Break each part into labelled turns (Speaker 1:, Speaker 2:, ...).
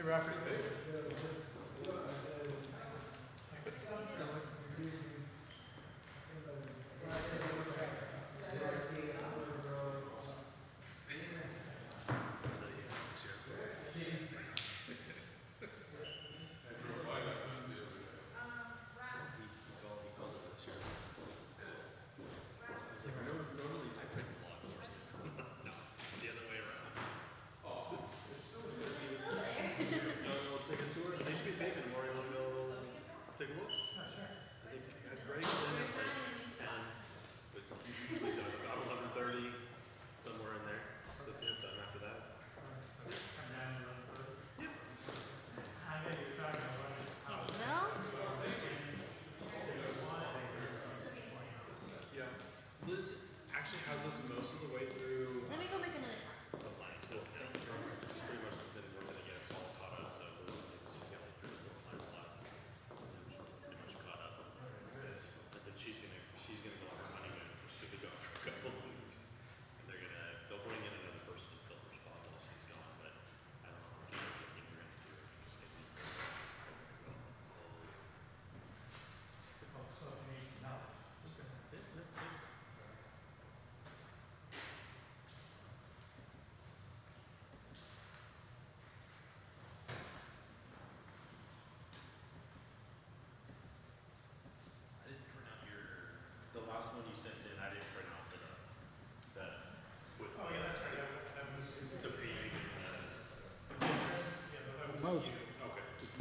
Speaker 1: Rafferty.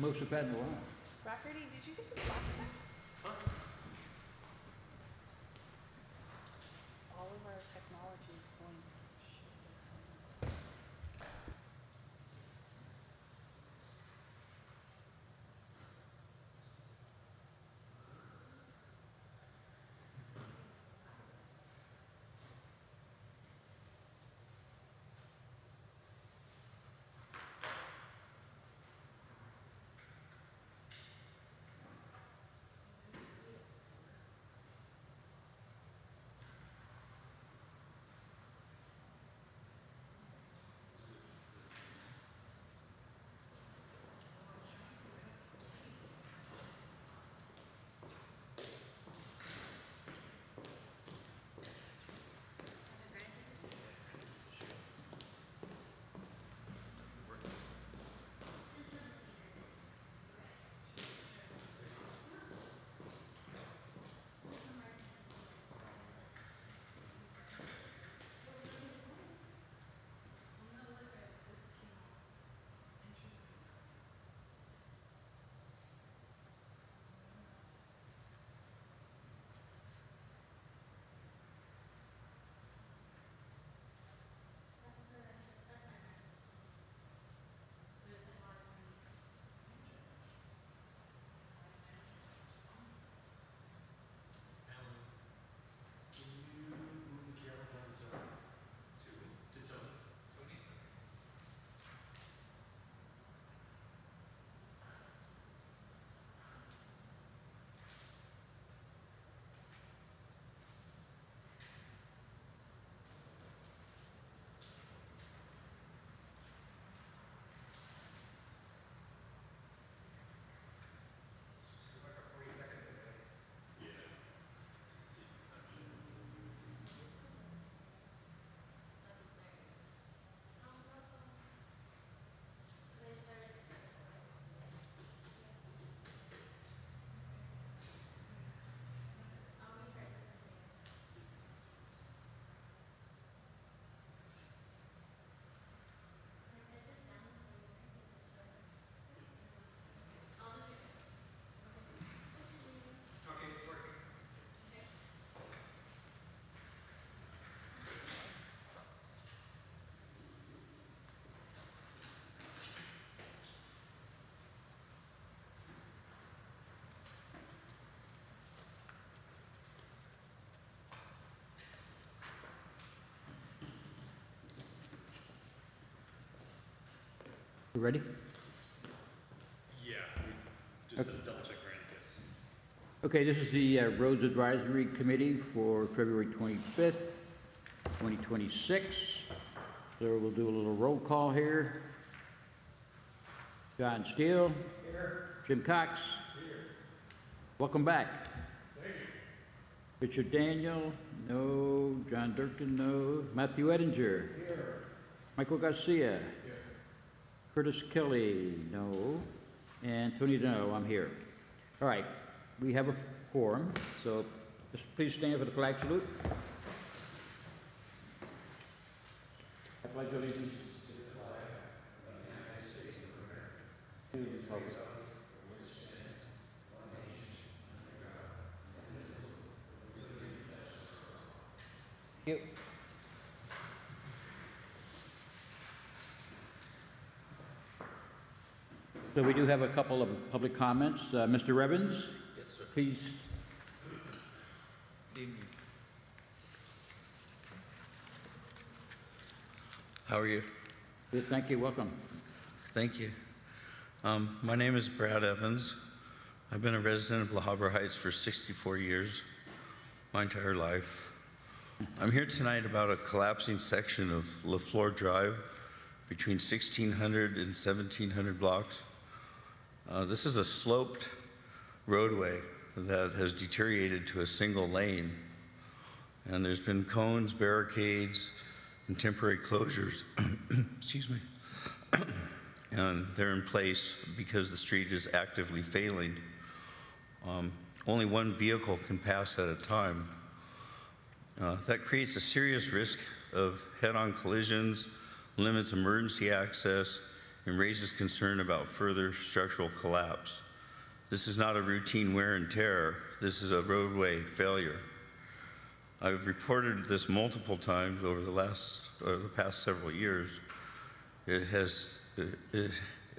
Speaker 2: Most have had in a while.
Speaker 3: Rafferty, did you get this last time? All of our technology is going to shit.
Speaker 2: You ready?
Speaker 4: Yeah, just to double check Randy, yes.
Speaker 2: Okay, this is the Roads Advisory Committee for February 25th, 2026. So we'll do a little roll call here. John Steele. Here. Jim Cox. Here. Welcome back. Thank you. Richard Daniel, no. John Durkin, no. Matthew Ettinger. Here. Michael Garcia. Here. Curtis Kelly, no. And Tony Dono, I'm here. All right, we have a quorum, so just please stand for the flag salute. I pledge allegiance to the flag of the United States of America, to the republic for which it stands, one nation, under God, indivisible, with liberty and justice for all. Thank you. So we do have a couple of public comments. Mr. Revens?
Speaker 1: Yes, sir.
Speaker 2: Please.
Speaker 1: Good evening. How are you?
Speaker 2: Good, thank you. Welcome.
Speaker 1: Thank you. My name is Brad Evans. I've been a resident of La Habra Heights for 64 years, my entire life. I'm here tonight about a collapsing section of LaFleur Drive between 1600 and 1700 blocks. This is a sloped roadway that has deteriorated to a single lane. And there's been cones, barricades, and temporary closures, excuse me. And they're in place because the street is actively failing. Only one vehicle can pass at a time. That creates a serious risk of head-on collisions, limits emergency access, and raises concern about further structural collapse. This is not a routine wear and tear. This is a roadway failure. I've reported this multiple times over the past several years. It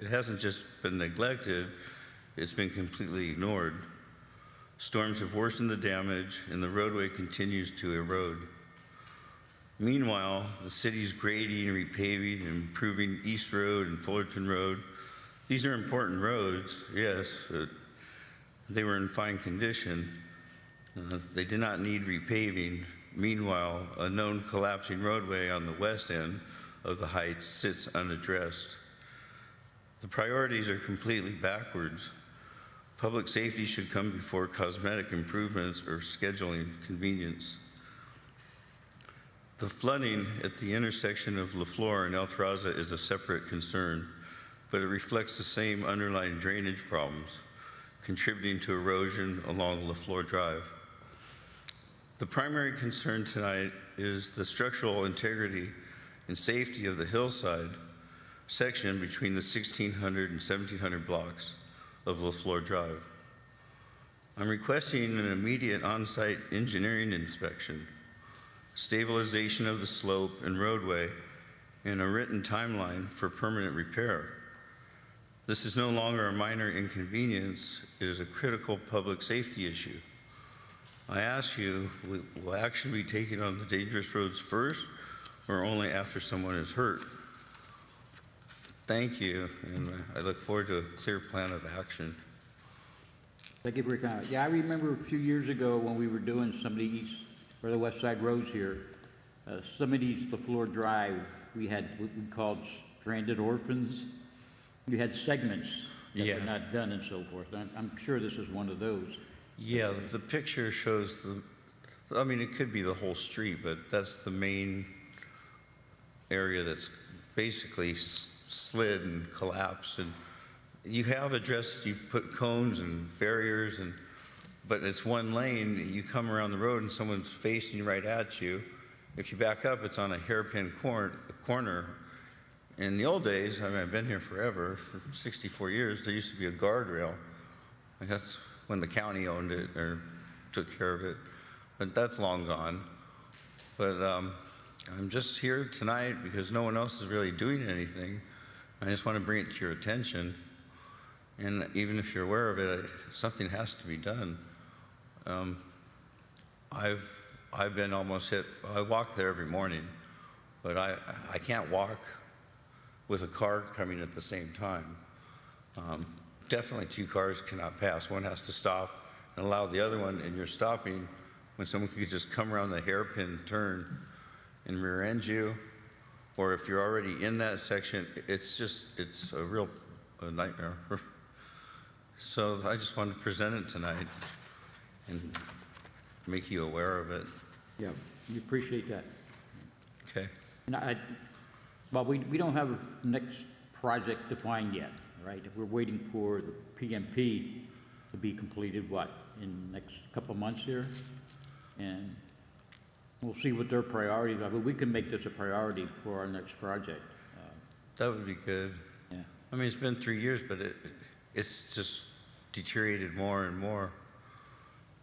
Speaker 1: hasn't just been neglected, it's been completely ignored. Storms have worsened the damage, and the roadway continues to erode. Meanwhile, the city's grading, repaving, and improving East Road and Fullerton Road. These are important roads, yes. They were in fine condition. They did not need repaving. Meanwhile, a known collapsing roadway on the west end of the Heights sits unaddressed. The priorities are completely backwards. Public safety should come before cosmetic improvements or scheduling convenience. The flooding at the intersection of LaFleur and El Terraza is a separate concern, but it reflects the same underlying drainage problems, contributing to erosion along LaFleur Drive. The primary concern tonight is the structural integrity and safety of the hillside section between the 1600 and 1700 blocks of LaFleur Drive. I'm requesting an immediate on-site engineering inspection, stabilization of the slope and roadway, and a written timeline for permanent repair. This is no longer a minor inconvenience, it is a critical public safety issue. I ask you, will action be taken on the dangerous roads first or only after someone is hurt? Thank you, and I look forward to a clear plan of action.
Speaker 2: Thank you for your comment. Yeah, I remember a few years ago when we were doing some of the east or the west side roads here, some of these LaFleur Drive, we had what we called stranded orphans. You had segments that were not done and so forth. I'm sure this is one of those.
Speaker 1: Yeah, the picture shows I mean, it could be the whole street, but that's the main area that's basically slid and collapsed. And you have addressed, you've put cones and barriers, but it's one lane. You come around the road and someone's facing right at you. If you back up, it's on a hairpin corner. In the old days, I mean, I've been here forever, for 64 years, there used to be a guardrail. I guess when the county owned it or took care of it, but that's long gone. But I'm just here tonight because no one else is really doing anything. I just want to bring it to your attention. And even if you're aware of it, something has to be done. I've been almost hit. I walk there every morning, but I can't walk with a car coming at the same time. Definitely two cars cannot pass. One has to stop and allow the other one, and you're stopping when someone could just come around the hairpin turn and rear end you. Or if you're already in that section, it's a real a nightmare. So I just wanted to present it tonight and make you aware of it.
Speaker 2: Yeah, we appreciate that.
Speaker 1: Okay.
Speaker 2: And well, we don't have a next project defined yet, right? We're waiting for the PMP to be completed, what, in the next couple of months here? And we'll see what their priorities are, but we can make this a priority for our next project.
Speaker 1: That would be good.
Speaker 2: Yeah.
Speaker 1: I mean, it's been 3 years, but it's just deteriorated more and more.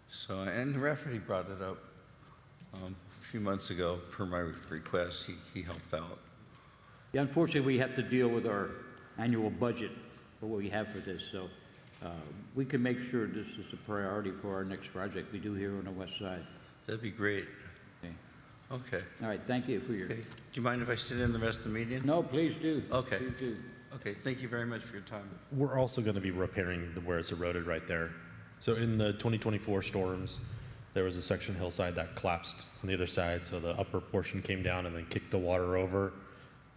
Speaker 1: So, and Rafferty brought it up a few months ago per my request. He helped out.
Speaker 2: Yeah, unfortunately, we have to deal with our annual budget for what we have for this, so we can make sure this is a priority for our next project we do here on the west side.
Speaker 1: That'd be great.
Speaker 2: Okay.
Speaker 1: Okay.
Speaker 2: All right, thank you for your...
Speaker 1: Okay. Do you mind if I sit in the rest of the meeting?
Speaker 2: No, please do.
Speaker 1: Okay.
Speaker 2: Please do.
Speaker 1: Okay, thank you very much for your time.
Speaker 4: We're also going to be repairing where it's eroded right there. So in the 2024 storms, there was a section hillside that collapsed on the other side. So the upper portion came down and then kicked the water over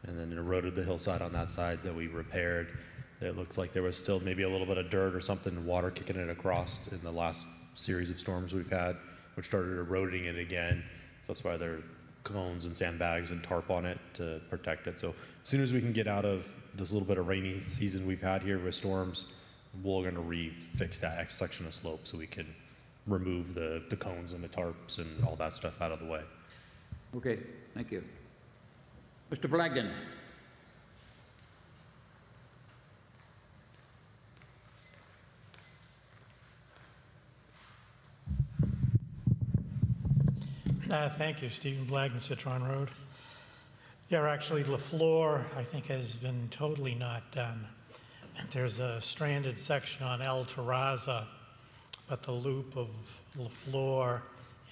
Speaker 4: and then eroded the hillside on that side that we repaired. It looked like there was still maybe a little bit of dirt or something, water kicking it across in the last series of storms we've had, which started eroding it again. So that's why there are cones and sandbags and tarp on it to protect it. So as soon as we can get out of this little bit of rainy season we've had here with storms, we're going to refix that section of slope so we can remove the cones and the tarps and all that stuff out of the way.
Speaker 2: Okay, thank you. Mr. Blagden.
Speaker 5: Thank you, Stephen Blagden, Citron Road. Yeah, actually, LaFleur, I think, has been totally not done. There's a stranded section on El Terraza, but the loop of LaFleur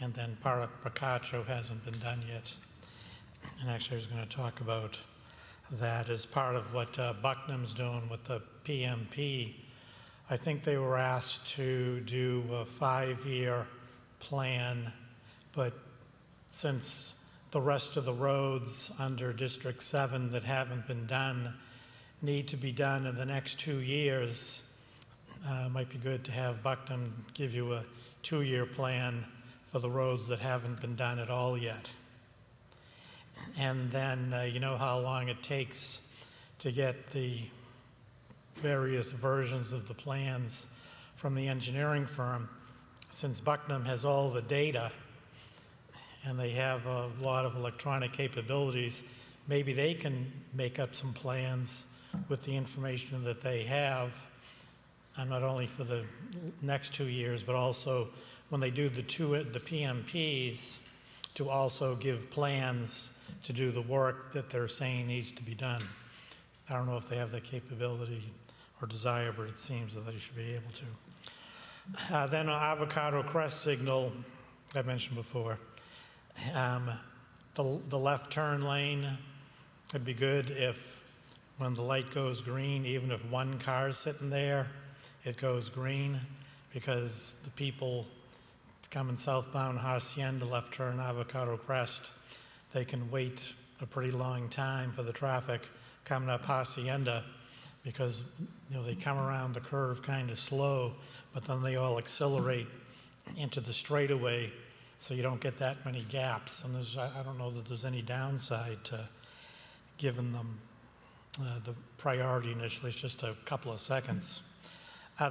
Speaker 5: and then part of Picacho hasn't been done yet. And actually, I was going to talk about that as part of what Bucknam's doing with the PMP. I think they were asked to do a 5-year plan, but since the rest of the roads under District 7 that haven't been done need to be done in the next 2 years, might be good to have Bucknam give you a 2-year plan for the roads that haven't been done at all yet. And then you know how long it takes to get the various versions of the plans from the engineering firm. Since Bucknam has all the data and they have a lot of electronic capabilities, maybe they can make up some plans with the information that they have, and not only for the next 2 years, but also when they do the PMPs, to also give plans to do the work that they're saying needs to be done. I don't know if they have the capability or desire, but it seems that they should be able to. Then Avocado Crest signal, I mentioned before. The left turn lane, it'd be good if when the light goes green, even if one car's sitting there, it goes green, because the people coming southbound Hacienda, left turn Avocado Crest, they can wait a pretty long time for the traffic coming up Hacienda, because they come around the curve kind of slow, but then they all accelerate into the straightaway, so you don't get that many gaps. And I don't know that there's any downside to giving them the priority initially. It's just a couple of seconds.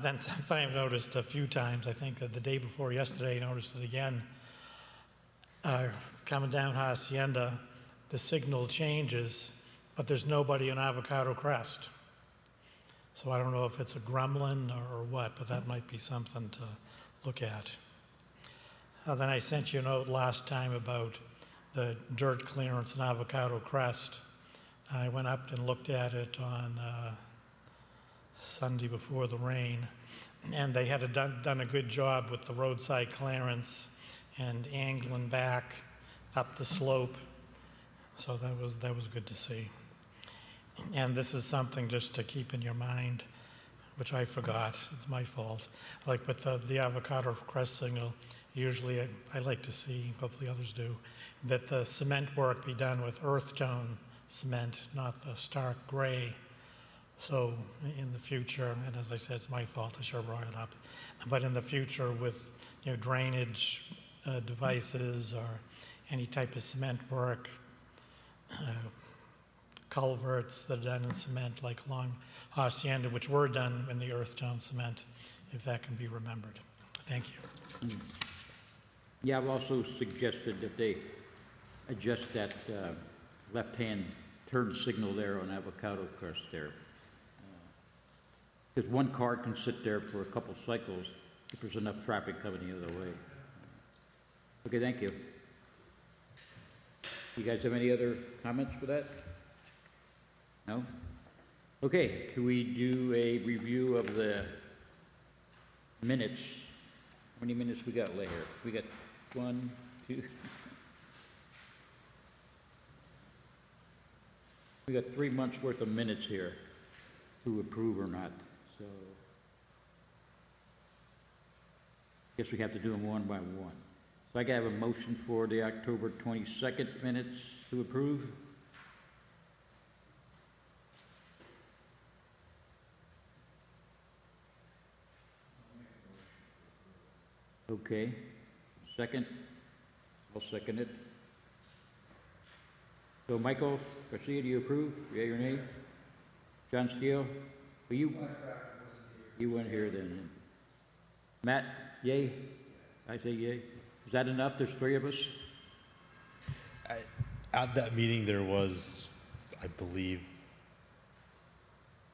Speaker 5: Then something I've noticed a few times, I think that the day before yesterday, I noticed it again, coming down Hacienda, the signal changes, but there's nobody on Avocado Crest. So I don't know if it's a gremlin or what, but that might be something to look at. Then I sent you a note last time about the dirt clearance in Avocado Crest. I went up and looked at it on Sunday before the rain, and they had done a good job with the roadside clearance and angling back up the slope. So that was good to see. And this is something just to keep in your mind, which I forgot. It's my fault. Like with the Avocado Crest signal, usually I like to see, hopefully others do, that the cement work be done with earth tone cement, not the stark gray. So in the future, and as I said, it's my fault, I should have brought it up, but in the future with, drainage devices or any type of cement work, culverts that are done in cement, like along Hacienda, which were done in the earth tone cement, if that can be remembered. Thank you.
Speaker 2: Yeah, I've also suggested that they adjust that left-hand turn signal there on Avocado Crest there. Because one car can sit there for a couple cycles if there's enough traffic coming the other way. Okay, thank you. You guys have any other comments for that? No? Okay, can we do a review of the minutes? How many minutes we got later? We got 1, 2. We got 3 months worth of minutes here to approve or not, so. Guess we have to do them one by one. So I gotta have a motion for the October 22nd minutes to approve. Okay, second? I'll second it. So Michael Garcia, do you approve? Yea or nay? John Steele? Well, you weren't here then. Matt, yea? I say yea. Is that enough? There's 3 of us?
Speaker 4: At that meeting, there was, I believe,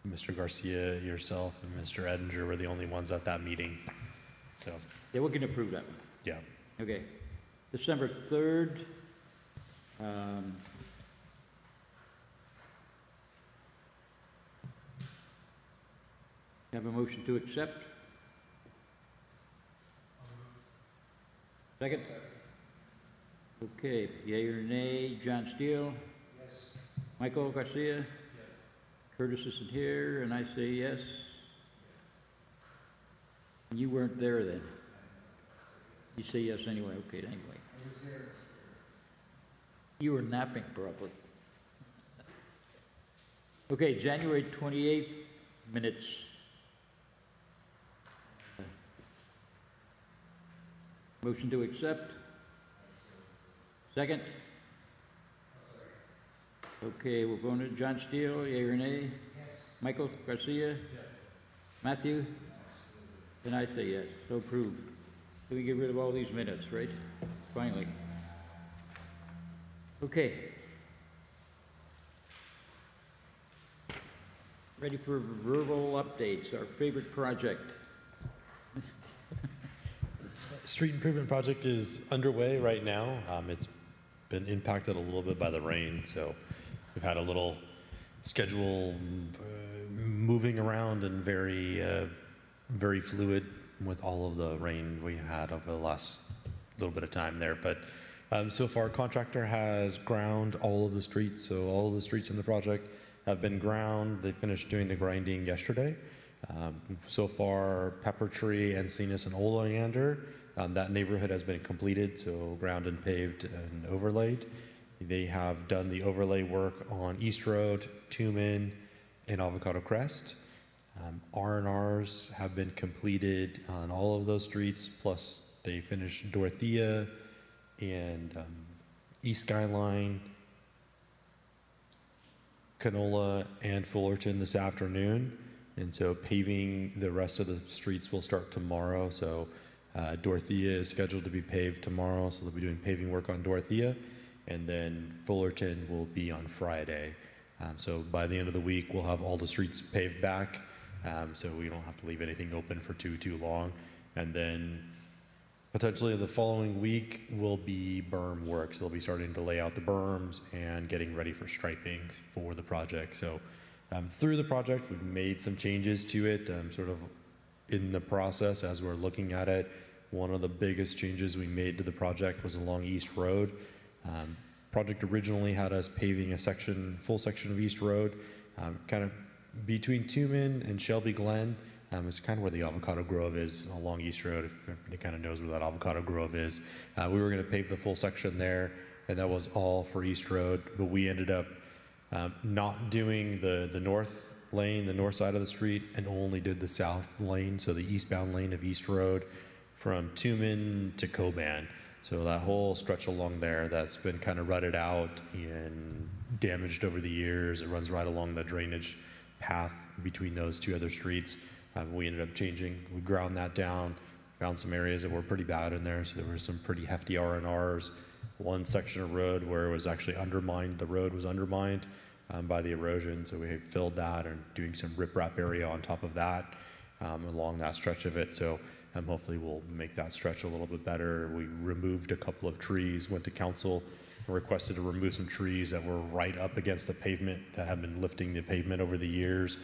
Speaker 4: Mr. Garcia, yourself, and Mr. Edinger were the only ones at that meeting. So,
Speaker 2: Yeah, we can approve that one.
Speaker 4: yeah.
Speaker 2: Okay. December 3rd. Have a motion to accept? Second? Okay, yea or nay, John Steele? Yes. Michael Garcia? Yes. Curtis isn't here, and I say yes. You weren't there then? You say yes anyway, okay, anyway. I was there. You were napping probably. Okay, January 28th minutes. Motion to accept? Second? Okay, we're going to John Steele, yea or nay? Yes. Michael Garcia? Yes. Matthew? And I say yes, so approved. So we get rid of all these minutes, right? Finally. Okay. Ready for verbal updates, our favorite project.
Speaker 4: Street improvement project is underway right now. It's been impacted a little bit by the rain, so we've had a little schedule moving around and very fluid with all of the rain we had over the last little bit of time there. But so far, contractor has ground all of the streets, so all of the streets in the project have been ground. They finished doing the grinding yesterday. So far, Pepper Tree, Encinas, and Oleander, that neighborhood has been completed, so ground and paved and overlaid. They have done the overlay work on East Road, Tumen, and Avocado Crest. R&Rs have been completed on all of those streets, plus they finished Dorothea and East Skyline, Canola, and Fullerton this afternoon. And so paving the rest of the streets will start tomorrow. So Dorothea is scheduled to be paved tomorrow, so they'll be doing paving work on Dorothea. And then Fullerton will be on Friday. So by the end of the week, we'll have all the streets paved back, so we don't have to leave anything open for too long. And then potentially the following week will be berm work. So they'll be starting to lay out the berms and getting ready for striping for the project. So through the project, we've made some changes to it, sort of in the process as we're looking at it. One of the biggest changes we made to the project was along East Road. Project originally had us paving a full section of East Road, kind of between Tumen and Shelby Glen. It's kind of where the Avocado Grove is along East Road, if everybody kind of knows where that Avocado Grove is. We were going to pave the full section there, and that was all for East Road, but we ended up not doing the north lane, the north side of the street, and only did the south lane, so the eastbound lane of East Road from Tuman to Coban. So that whole stretch along there that's been kind of rutted out and damaged over the years. It runs right along the drainage path between those two other streets. We ended up changing. We ground that down, found some areas that were pretty bad in there, so there were some pretty hefty R&Rs. One section of road where it was actually undermined, the road was undermined by the erosion, so we filled that and doing some riprap area on top of that along that stretch of it. So hopefully we'll make that stretch a little bit better. We removed a couple of trees, went to council, requested to remove some trees that were right up against the pavement that have been lifting the pavement over the years.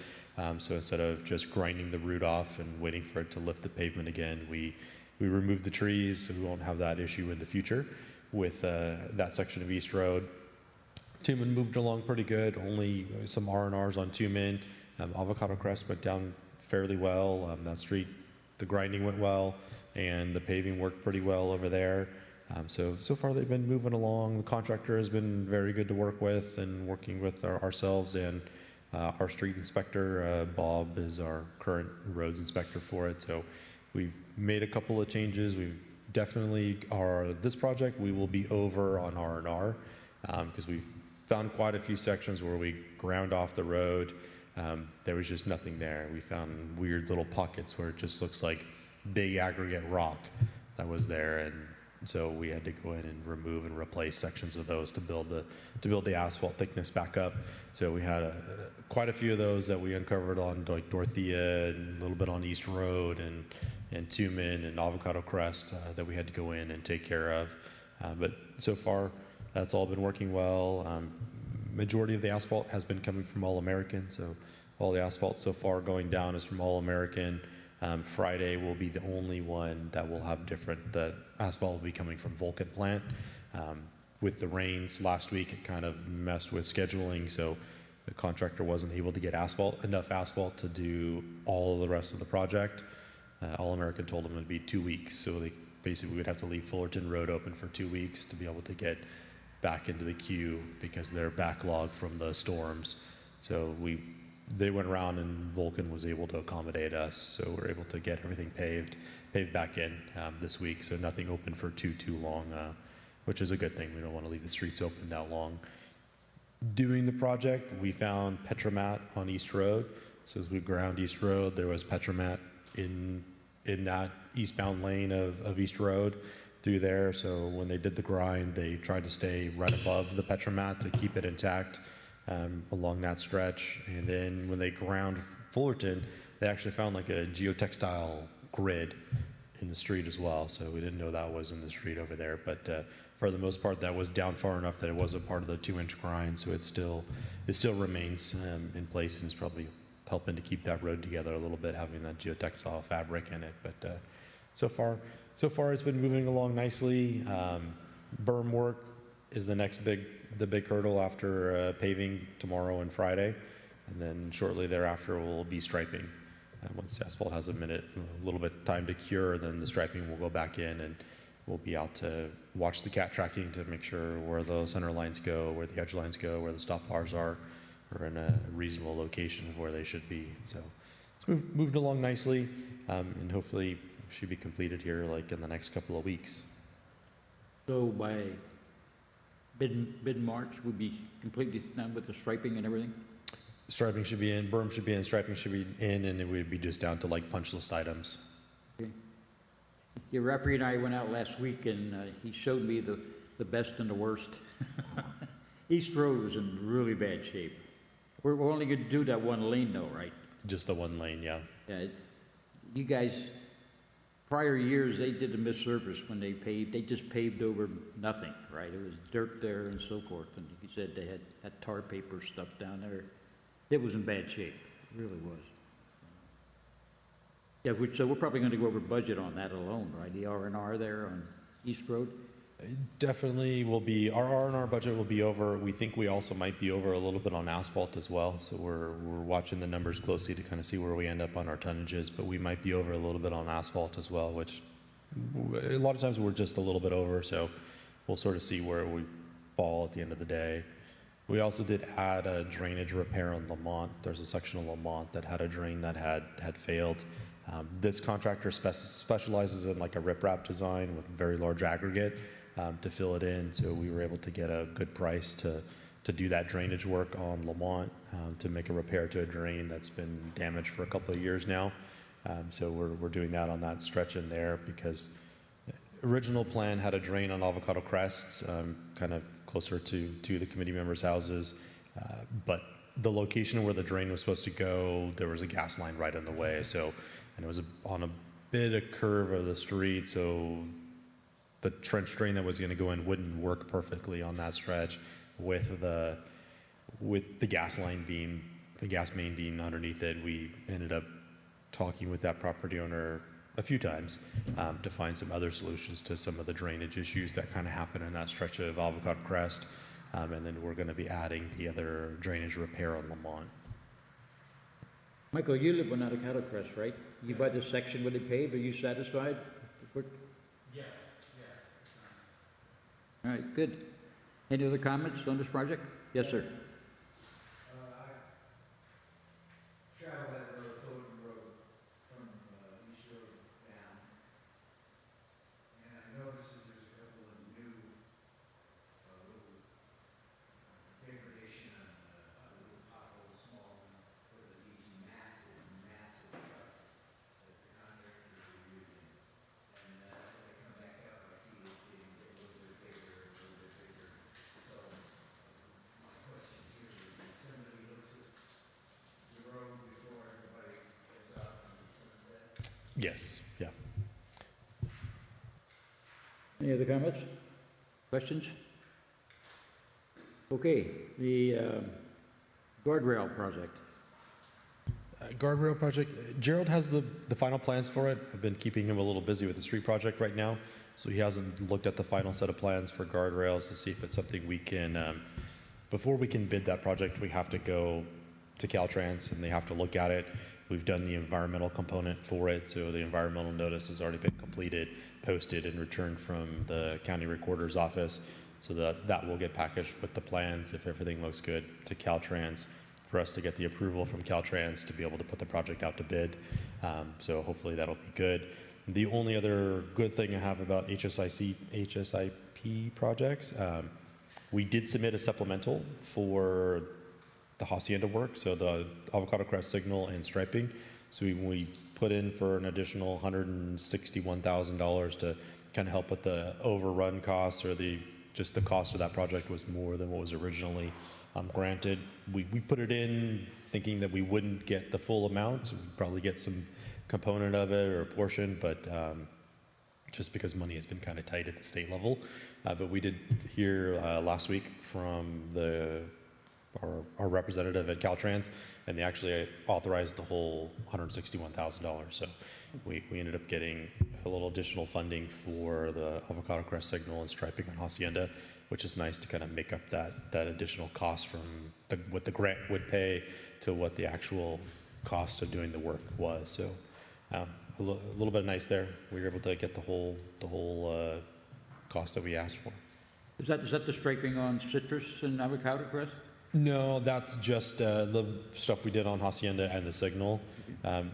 Speaker 4: So instead of just grinding the root off and waiting for it to lift the pavement again, we removed the trees so we won't have that issue in the future with that section of East Road. Tuman moved along pretty good, only some R&Rs on Tuman. Avocado Crest went down fairly well. That street, the grinding went well, and the paving worked pretty well over there. So far they've been moving along. The contractor has been very good to work with and working with ourselves and our street inspector. Bob is our current roads inspector for it. So we've made a couple of changes. We've definitely this project we will be over on R&R because we've found quite a few sections where we ground off the road. There was just nothing there. We found weird little pockets where it just looks like big aggregate rock that was there, and so we had to go in and remove and replace sections of those to build the asphalt thickness back up. So we had quite a few of those that we uncovered on like Dorothea and a little bit on East Road and Tuman and Avocado Crest that we had to go in and take care of. But so far, that's all been working well. Majority of the asphalt has been coming from All American, so all the asphalt so far going down is from All American. Friday will be the only one that will have different. The asphalt will be coming from Vulcan plant. With the rains last week, it kind of messed with scheduling, so the contractor wasn't able to get enough asphalt to do all of the rest of the project. All American told them it would be 2 weeks, so they basically would have to leave Fullerton Road open for 2 weeks to be able to get back into the queue because they're backlogged from the storms. So they went around and Vulcan was able to accommodate us, so we're able to get everything paved back in this week. So nothing open for too long, which is a good thing. We don't want to leave the streets open that long. Doing the project, we found Petromat on East Road. So as we ground East Road, there was Petromat in that eastbound lane of East Road through there. So when they did the grind, they tried to stay right above the Petromat to keep it intact along that stretch. And then when they ground Fullerton, they actually found like a geotextile grid in the street as well. So we didn't know that was in the street over there. But for the most part, that was down far enough that it wasn't part of the 2-inch grind. So it still remains in place and is probably helping to keep that road together a little bit, having that geotextile fabric in it. But so far it's been moving along nicely. Berm work is the big hurdle after paving tomorrow and Friday, and then shortly thereafter will be striping. And once the asphalt has a little bit time to cure, then the striping will go back in, and we'll be out to watch the cat tracking to make sure where the center lines go, where the edge lines go, where the stop bars are in a reasonable location of where they should be. So it's moved along nicely, and hopefully should be completed here like in the next couple of weeks.
Speaker 2: So by mid-March, we'll be completely done with the striping and everything?
Speaker 4: Striping should be in, berm should be in, striping should be in, and it would be just down to like punch list items.
Speaker 2: Okay. Your referee and I went out last week, and he showed me the best and the worst. East Road was in really bad shape. We're only going to do that one lane though, right?
Speaker 4: Just the one lane, yeah.
Speaker 2: Yeah. You guys, prior years, they did a misservice when they paved. They just paved over nothing, right? It was dirt there and so forth. And you said they had tar paper stuff down there. It was in bad shape. It really was. Yeah, so we're probably going to go over budget on that alone, right? The R&R there on East Road?
Speaker 4: Definitely will be, our R&R budget will be over. We think we also might be over a little bit on asphalt as well. So we're watching the numbers closely to kind of see where we end up on our tonnages, but we might be over a little bit on asphalt as well, which a lot of times we're just a little bit over. So we'll sort of see where we fall at the end of the day. We also did add a drainage repair on Lamont. There's a section of Lamont that had a drain that had failed. This contractor specializes in like a riprap design with very large aggregate to fill it in. So we were able to get a good price to do that drainage work on Lamont to make a repair to a drain that's been damaged for a couple of years now. So we're doing that on that stretch in there because original plan had a drain on Avocado Crest, kind of closer to the committee members' houses, but the location where the drain was supposed to go, there was a gas line right in the way. So, and it was on a bit of curve of the street, so the trench drain that was going to go in wouldn't work perfectly on that stretch with the gas line being the gas main being underneath it. We ended up talking with that property owner a few times to find some other solutions to some of the drainage issues that kind of happen in that stretch of Avocado Crest. And then we're going to be adding the other drainage repair on Lamont.
Speaker 2: Michael, you live on Avocado Crest, right? You buy this section with it paved, are you satisfied?
Speaker 1: Yes.
Speaker 2: All right, good. Any other comments on this project? Yes, sir.
Speaker 6: Travel that road, Fulton Road, from East Road down. And I noticed that there's a couple of new little degradation on little potholes, small ones, for these massive, massive trucks that the contractors are using. And as I come back up, I see it getting a little bit bigger, a little bit bigger. So my question here is, when somebody looks at the road before everybody goes out on the sunset,
Speaker 4: Yes, yeah.
Speaker 2: Any other comments? Questions? Okay, the guardrail project.
Speaker 4: Guardrail project, Gerald has the final plans for it. I've been keeping him a little busy with the street project right now, so he hasn't looked at the final set of plans for guardrails to see if it's something we can, before we can bid that project, we have to go to Caltrans and they have to look at it. We've done the environmental component for it, so the environmental notice has already been completed, posted, and returned from the county recorder's office, so that will get packaged with the plans, if everything looks good, to Caltrans for us to get the approval from Caltrans to be able to put the project out to bid. So hopefully that'll be good. The only other good thing I have about HSIP projects, we did submit a supplemental for the Hacienda work, so the Avocado Crest signal and striping. So we put in for an additional $161,000 to kind of help with the overrun costs, or just the cost of that project was more than what was originally granted. We put it in thinking that we wouldn't get the full amount, so we'd probably get some component of it or a portion, but just because money has been kind of tight at the state level. But we did hear last week from our representative at Caltrans, and they actually authorized the whole $161,000. So we ended up getting a little additional funding for the Avocado Crest signal and striping on Hacienda, which is nice to kind of make up that additional cost from what the grant would pay to what the actual cost of doing the work was. So a little bit nice there. We were able to get the whole cost that we asked for.
Speaker 2: Is that the striping on Citrus and Avocado Crest?
Speaker 4: No, that's just the stuff we did on Hacienda and the signal.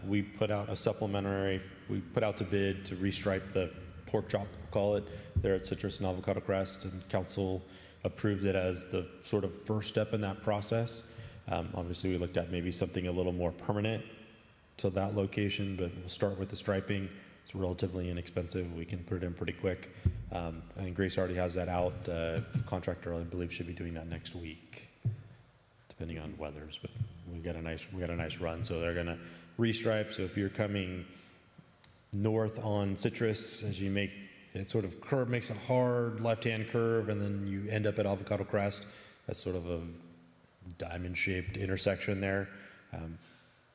Speaker 4: We put out a supplementary, we put out to bid to restripe the pork chop, we'll call it, there at Citrus and Avocado Crest, and council approved it as the sort of first step in that process. Obviously, we looked at maybe something a little more permanent to that location, but we'll start with the striping. It's relatively inexpensive. We can put it in pretty quick. And Grace already has that out. Contractor, I believe, should be doing that next week, depending on weathers, but we got a nice run. So they're gonna restripe. So if you're coming north on Citrus, as you make it sort of curve, makes a hard left-hand curve, and then you end up at Avocado Crest. That's sort of a diamond-shaped intersection there.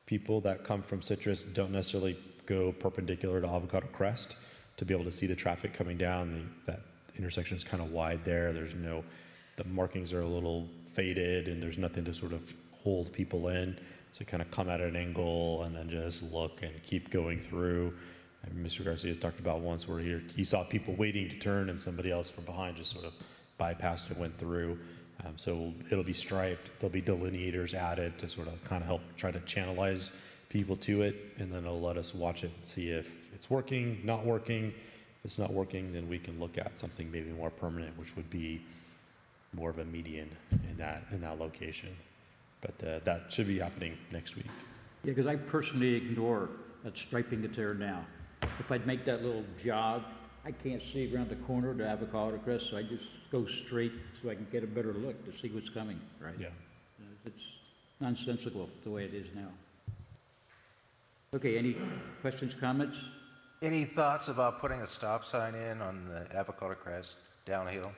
Speaker 4: People that come from Citrus don't necessarily go perpendicular to Avocado Crest to be able to see the traffic coming down. That intersection is kind of wide there. The markings are a little faded, and there's nothing to sort of hold people in. So kind of come at an angle and then just look and keep going through. And Mr. Garcia talked about once where he saw people waiting to turn, and somebody else from behind just sort of bypassed and went through. So it'll be striped. There'll be delineators added to sort of kind of help try to channelize people to it, and then it'll let us watch it and see if it's working, not working. If it's not working, then we can look at something maybe more permanent, which would be more of a median in that location. But that should be happening next week.
Speaker 2: Yeah, because I personally ignore that striping that's there now. If I'd make that little jog, I can't see around the corner to Avocado Crest, so I just go straight so I can get a better look to see what's coming, right?
Speaker 4: Yeah.
Speaker 2: It's nonsensical the way it is now. Okay, any questions, comments?
Speaker 6: Any thoughts about putting a stop sign in on the Avocado Crest downhill?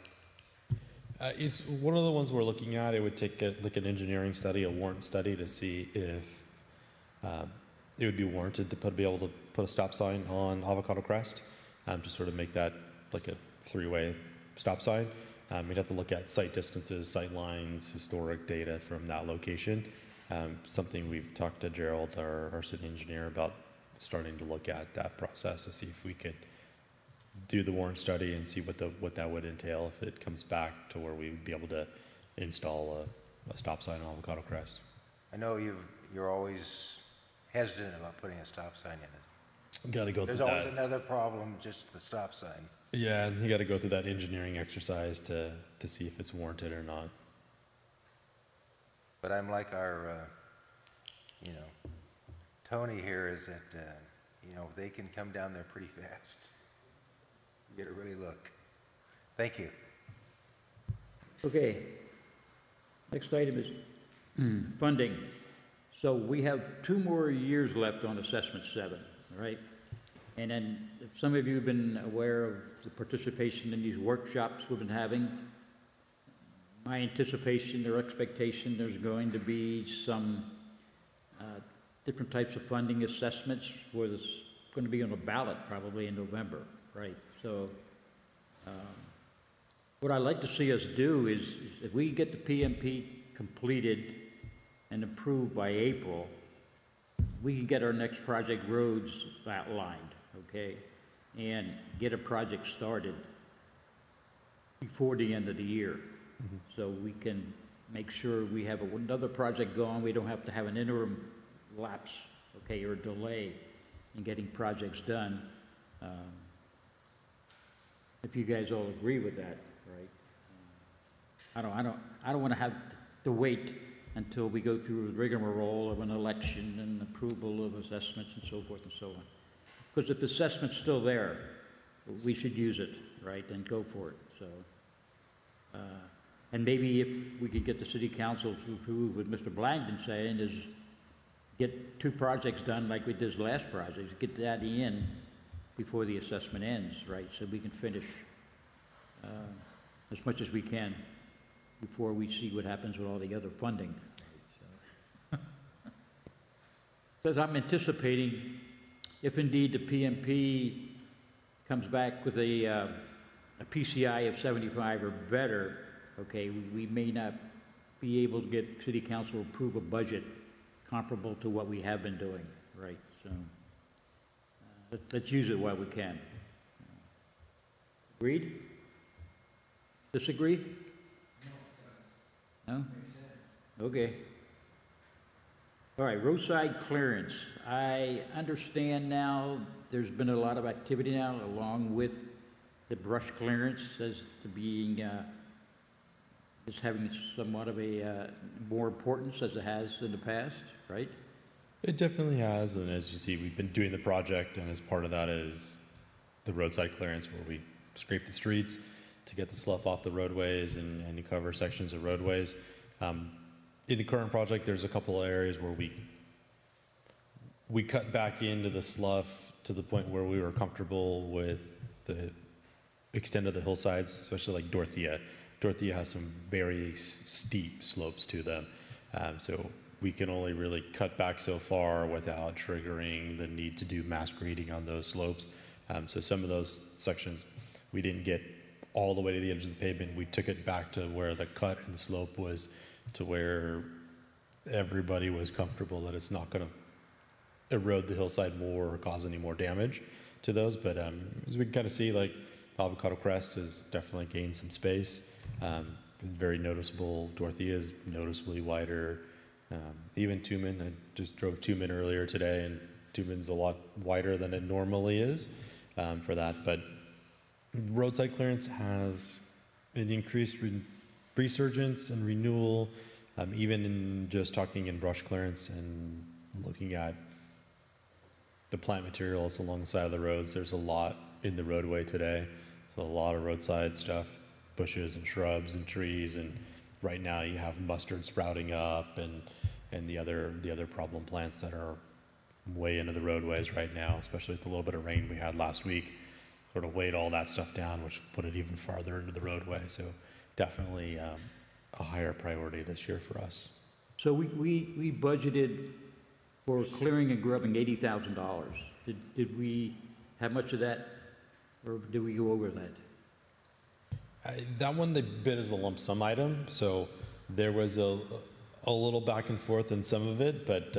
Speaker 4: Is one of the ones we're looking at. It would take like an engineering study, a warrant study, to see if it would be warranted to be able to put a stop sign on Avocado Crest, to sort of make that like a three-way stop sign. We'd have to look at site distances, sight lines, historic data from that location. Something we've talked to Gerald, our city engineer, about starting to look at that process to see if we could do the warrant study and see what that would entail if it comes back to where we would be able to install a stop sign on Avocado Crest.
Speaker 6: I know you're always hesitant about putting a stop sign in it.
Speaker 4: Got to go
Speaker 6: There's
Speaker 4: through
Speaker 6: always
Speaker 4: that.
Speaker 6: another problem, just the stop sign.
Speaker 4: Yeah, and you got to go through that engineering exercise to see if it's warranted or not.
Speaker 6: But I'm like our, Tony here, is that, they can come down there pretty fast. You get a really look. Thank you.
Speaker 2: Okay. Next item is funding. So we have 2 more years left on Assessment 7, all right? And then if some of you have been aware of the participation in these workshops we've been having, my anticipation or expectation, there's going to be some different types of funding assessments where this going to be on a ballot probably in November, right? So what I'd like to see us do is if we get the PMP completed and approved by April, we can get our next project roads outlined, okay? And get a project started before the end of the year. So we can make sure we have another project going. We don't have to have an interim lapse, okay, or delay in getting projects done. If you guys all agree with that, right? I don't want to have to wait until we go through the rigmarole of an election and approval of assessments and so forth and so on. Because if the assessment's still there, we should use it, right, and go for it. So, and maybe if we could get the city council to approve what Mr. Blagden saying is get 2 projects done like we did this last project, get that in before the assessment ends, right? So we can finish as much as we can before we see what happens with all the other funding. Because I'm anticipating, if indeed the PMP comes back with a PCI of 75 or better, okay, we may not be able to get city council to approve a budget comparable to what we have been doing, right? So let's use it while we can. Agreed? Disagree? No? Okay. All right, roadside clearance. I understand now there's been a lot of activity now along with the brush clearance as to being, is having somewhat of a more importance as it has in the past, right?
Speaker 4: It definitely has, and as you see, we've been doing the project, and as part of that is the roadside clearance where we scrape the streets to get the slough off the roadways and cover sections of roadways. In the current project, there's a couple of areas where we cut back into the slough to the point where we were comfortable with the extent of the hillsides, especially like Dorothea. Dorothea has some very steep slopes to them, so we can only really cut back so far without triggering the need to do mass grading on those slopes. So some of those sections, we didn't get all the way to the edge of the pavement. We took it back to where the cut and the slope was, to where everybody was comfortable that it's not going to erode the hillside more or cause any more damage to those. But as we can kind of see, like Avocado Crest has definitely gained some space. very noticeable. Dorothea is noticeably wider. Even Tumen, I just drove Tumen earlier today, and Tumen's a lot wider than it normally is for that. But roadside clearance has an increased resurgence and renewal, even in just talking in brush clearance and looking at the plant materials along the side of the roads. There's a lot in the roadway today. So a lot of roadside stuff, bushes and shrubs and trees, and right now you have mustard sprouting up and the other problem plants that are way into the roadways right now, especially with the little bit of rain we had last week, sort of weighed all that stuff down, which put it even farther into the roadway. So definitely a higher priority this year for us.
Speaker 2: So we budgeted for clearing and grubbing $80,000. Did we have much of that, or did we go over that?
Speaker 4: That one they bid as a lump sum item, so there was a little back and forth in some of it, but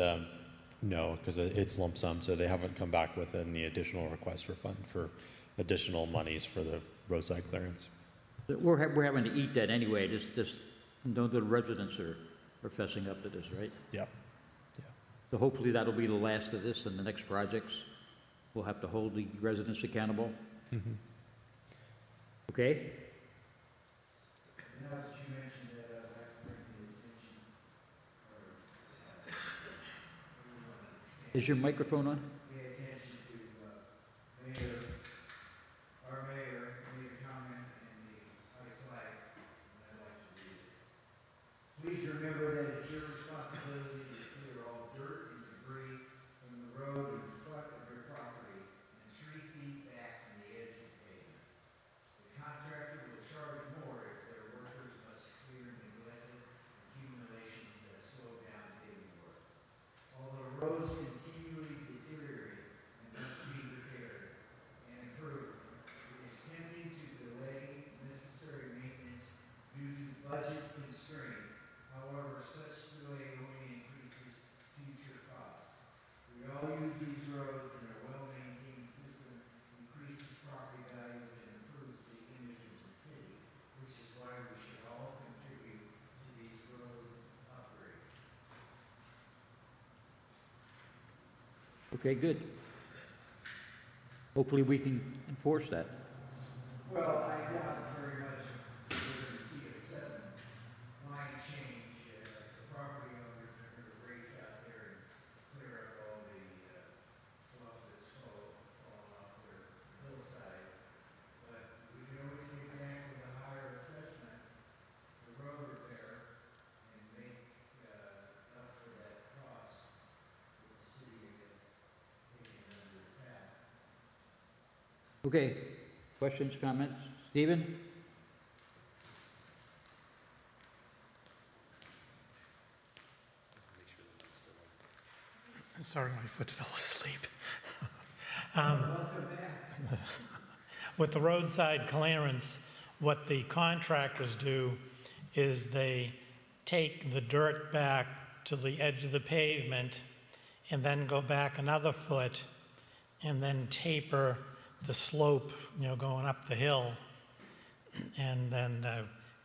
Speaker 4: no, because it's lump sum, so they haven't come back with any additional requests for additional monies for the roadside clearance.
Speaker 2: We're having to eat that anyway. Just know the residents are fessing up to this, right?
Speaker 4: Yeah.
Speaker 2: So hopefully that'll be the last of this, and the next projects we'll have to hold the residents accountable.
Speaker 4: Mm-hmm.
Speaker 2: Okay.
Speaker 6: Now that you mentioned that, I'd like to bring the attention,
Speaker 2: Is your microphone on?
Speaker 6: pay attention to, Mayor, our mayor made a comment in the ice flag, and I'd like to read it. Please remember that it's your responsibility to clear all dirt and debris from the road in front of your property and 3 feet back from the edge of the pavement. The contractor will charge more if their workers must clear neglected accumulations that slow down paving work. Although roads continually deteriorate and must be repaired and improved, it is tempting to delay necessary maintenance due to budget constraints. However, such delay only increases future costs. We all use these roads, and a well-maintained system increases property values and improves the image of the city, which is why we should all contribute to these road upgrades.
Speaker 2: Okay, good. Hopefully we can enforce that.
Speaker 6: Well, I doubt very much we're going to see a sudden line change. The property owners are going to race out there and clear up all the fluff that's fallen off their hillside. But we can always get back with a higher assessment, the road repair, and make up for that cost that the city has taken under its hat.
Speaker 2: Okay, questions, comments? Stephen?
Speaker 5: Sorry, my foot fell asleep. With the roadside clearance, what the contractors do is they take the dirt back to the edge of the pavement and then go back another foot and then taper the slope, going up the hill, and then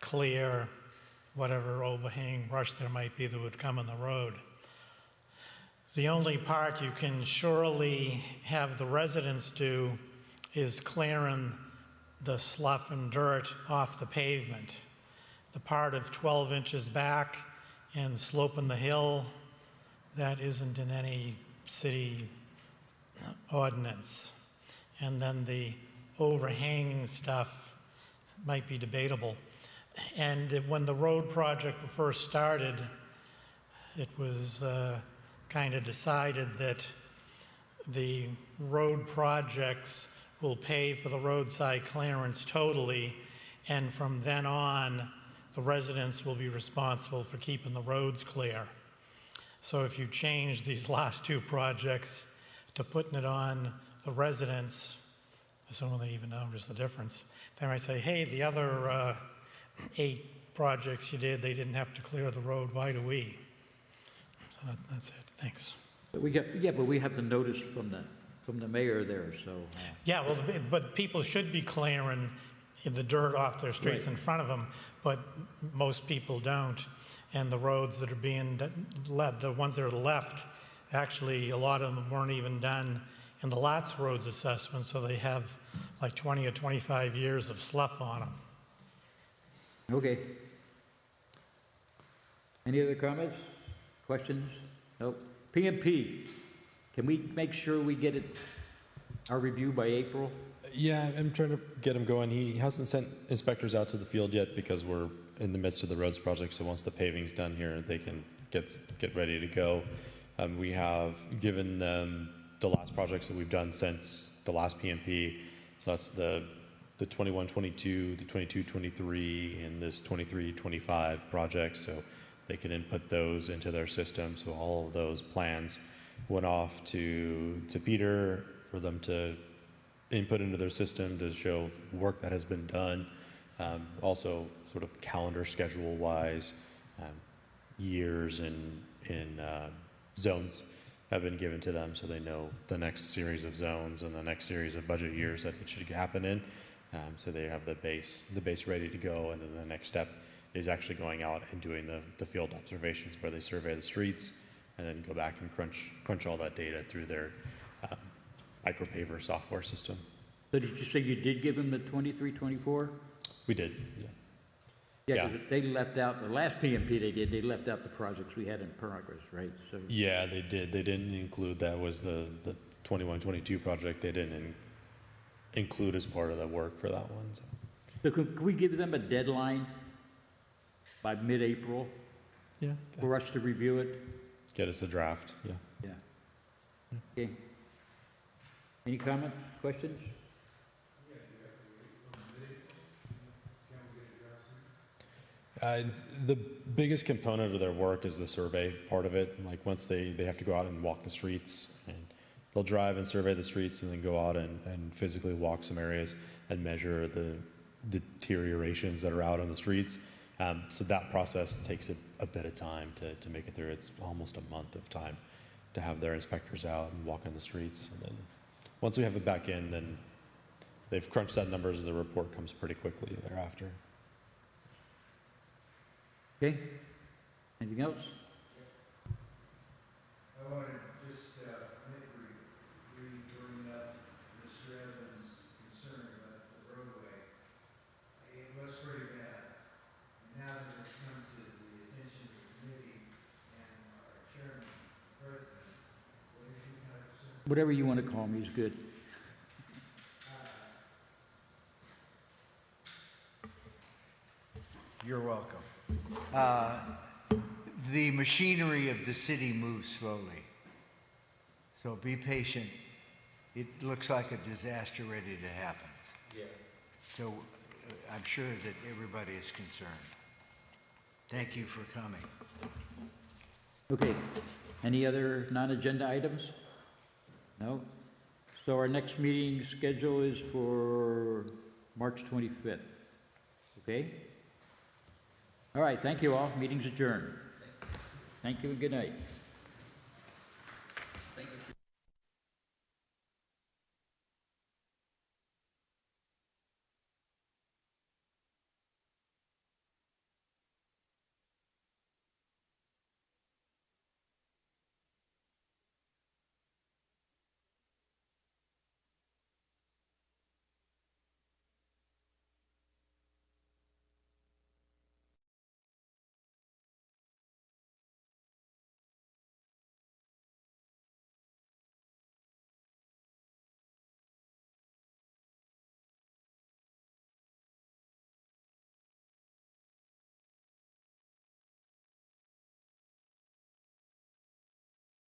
Speaker 5: clear whatever overhanging brush there might be that would come in the road. The only part you can surely have the residents do is clearing the slough and dirt off the pavement. The part of 12 inches back and sloping the hill, that isn't in any city ordinance. And then the overhanging stuff might be debatable. And when the road project first started, it was kind of decided that the road projects will pay for the roadside clearance totally, and from then on, the residents will be responsible for keeping the roads clear. So if you change these last 2 projects to putting it on the residents, assuming they even notice the difference, they might say, hey, the other 8 projects you did, they didn't have to clear the road, why do we? So that's it, thanks.
Speaker 2: But we have the notice from the mayor there, so.
Speaker 5: Yeah, well, but people should be clearing the dirt off their streets
Speaker 2: Right.
Speaker 5: in front of them, but most people don't. And the roads that are being led, the ones that are left, actually, a lot of them weren't even done in the lots roads assessment, so they have like 20 or 25 years of slough on them.
Speaker 2: Okay. Any other comments, questions? Nope. PMP, can we make sure we get it, our review by April?
Speaker 4: Yeah, I'm trying to get him going. He hasn't sent inspectors out to the field yet because we're in the midst of the roads project. So once the paving's done here, they can get ready to go. We have given them the last projects that we've done since the last PMP. So that's the 21-22, the 22-23, and this 23-25 project. So they can input those into their system. So all of those plans went off to Peter for them to input into their system to show work that has been done. Also, sort of calendar schedule wise, years in zones have been given to them, so they know the next series of zones and the next series of budget years that it should happen in. So they have the base ready to go, and then the next step is actually going out and doing the field observations where they survey the streets and then go back and crunch all that data through their micropaver software system.
Speaker 2: So did you say you did give them the 23, 24?
Speaker 4: We did, yeah.
Speaker 2: Yeah, 'cause they left out, the last PMP they left out the projects we had in progress, right? So,
Speaker 4: Yeah, they did. They didn't include, that was the 21-22 project. They didn't include as part of the work for that one.
Speaker 2: so could we give them a deadline by mid-April
Speaker 4: Yeah.
Speaker 2: for us to review it?
Speaker 4: Get us a draft, yeah.
Speaker 2: Yeah. Okay. Any comments, questions?
Speaker 4: The biggest component of their work is the survey part of it. Like once they have to go out and walk the streets, and they'll drive and survey the streets and then go out and physically walk some areas and measure the deteriorations that are out on the streets. So that process takes a bit of time to make it through. It's almost a month of time to have their inspectors out and walk on the streets. And then once we have it back in, then they've crunched that numbers and the report comes pretty quickly thereafter.
Speaker 2: Okay. Anything else?
Speaker 6: I want to just bring up Mr. Evans' concern about the roadway. It was pretty bad. And now that it's come to the attention of the committee and our chairman, president, what is your kind of concern?
Speaker 2: Whatever you want to call me is good.
Speaker 6: You're welcome. The machinery of the city moves slowly. So be patient. It looks like a disaster ready to happen. Yeah. So I'm sure that everybody is concerned. Thank you for coming.
Speaker 2: Okay. Any other non-agenda items? No? So our next meeting schedule is for March 25th. Okay? All right, thank you all. Meeting's adjourned. Thank you and good night.